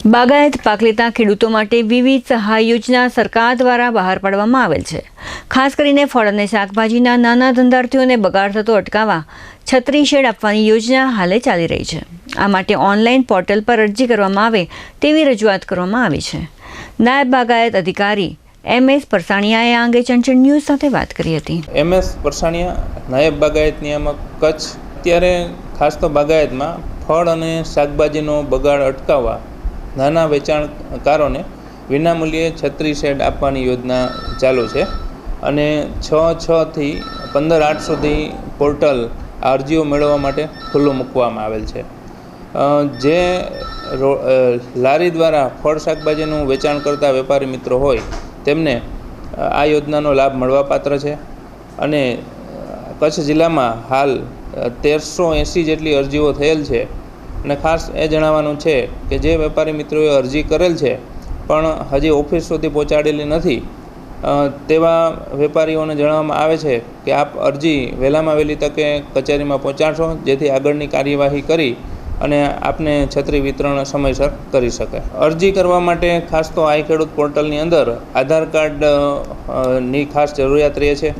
બાગાયત પાક લેતા ખેડૂતો માટે વિવિધ સહાય યોજના સરકાર દ્વારા બહાર પાડવામાં આવેલ છે। ખાસ કરીને ફળ અને શાકભાજીના નાના ધંધાર્થીઓને બગાડ થતો અટકાવવા છત્રી શેડ આપવાની યોજના હાલે ચાલી રહી છે। આ માટે ઓનલાઈન પોર્ટલ પર અરજી કરવામાં આવે તેવી રજૂઆત કરવામાં આવી છે। નાયબ બાગાયત અધિકારી MS પરસાણીયાએ આ અંગે ચંચળ ન્યૂઝ સાથે વાત કરી હતી। MS પરસાણીયા, નાયબ બાગાયત નિયામક કચ્છ। ત્યારે ખાસ તો બાગાયતમાં ફળ અને શાકભાજીનો બગાડ અટકાવવા નાના વેચાણકારોને વિનામૂલ્યે છત્રી શેડ આપવાની યોજના ચાલુ છે અને 6/6 થી 15/8 સુધી પોર્ટલ અરજીઓ મેળવવા માટે ખુલ્લું મૂકવામાં આવેલ છે। જે લારી દ્વારા ફળ શાકભાજીનું વેચાણ કરતા વેપારી મિત્રો હોય તેમને આ યોજનાનો લાભ મળવાપાત્ર છે અને કચ્છ જિલ્લામાં હાલ 1380 જેટલી અરજીઓ થયેલ છે। અને ખાસ એ જણાવવાનું છે કે જે વેપારી મિત્રોએ અરજી કરેલ છે પણ હજી ઓફિસ સુધી પહોંચાડેલી નથી તેવા વેપારીઓને જણાવવામાં આવે છે કે આપ અરજી વહેલામાં વહેલી તકે કચેરીમાં પહોંચાડશો, જેથી આગળની કાર્યવાહી કરી અને આપને છત્રી વિતરણ સમયસર કરી શકે। અરજી કરવા માટે ખાસ તો આઈ ખેડૂત પોર્ટલની અંદર આધાર કાર્ડની ખાસ જરૂરિયાત રહે છે।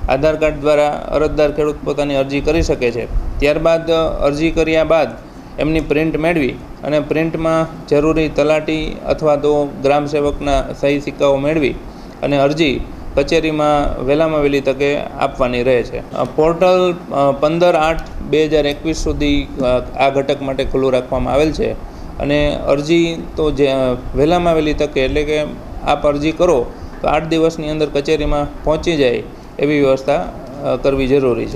આધાર કાર્ડ દ્વારા અરજદાર ખેડૂત પોતાની અરજી કરી શકે છે। ત્યારબાદ અરજી કર્યા બાદ એમની પ્રિન્ટ મેળવી અને પ્રિન્ટમાં જરૂરી તલાટી અથવા તો ગ્રામ સેવકના સહી સિક્કાઓ મેળવી અને અરજી કચેરીમાં વહેલામાં વહેલી તકે આપવાની રહે છે। પોર્ટલ 15/8/2021 સુધી આ ઘટક માટે ખુલ્લું રાખવામાં આવેલ છે અને અરજી તો જે વહેલામાં વહેલી તકે એટલે કે આપ અરજી કરો તો 8 દિવસની અંદર કચેરીમાં પહોંચી જાય એવી વ્યવસ્થા કરવી જરૂરી છે।